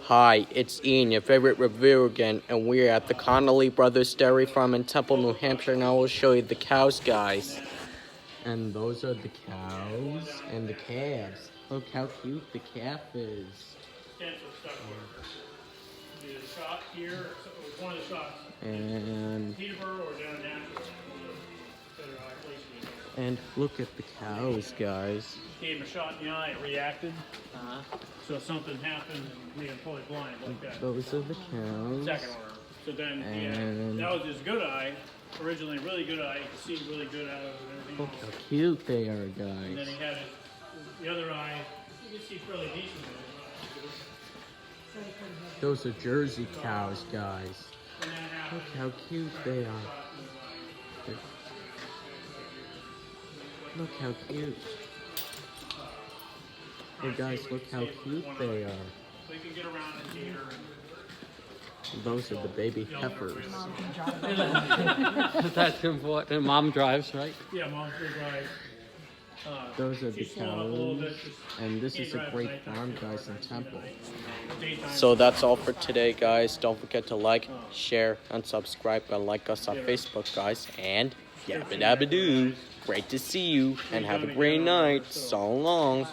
Hi, it's Ian, your favorite reviewer again, and we're at the Connolly Brothers Dairy Farm in Temple, New Hampshire, and I will show you the cows, guys. And those are the cows and the calves. Look how cute the calf is. Shot here, or one of the shots. And Peterborough or down Nashville. And look at the cows, guys. Gave him a shot in the eye, it reacted. So something happened and made him fully blind like that. Those are the cows. Second order. So then that was his good eye. Originally really good eye, you could see really good out of it and everything. Look how cute they are, guys. And then he had the other eye, you can see fairly decent. Those are Jersey cows, guys. Look how cute they are. Look how cute. Hey guys, look how cute they are. We can get around and gator. Those are the baby heifers. That's important. Mom drives, right? Yeah, Mom's will drive. Those are the cows, and this is a great farm, guys, in Temple. So that's all for today, guys. Don't forget to like, share, and subscribe, and like us on Facebook, guys. And yabba dabba doo. Great to see you, and have a great night. So long.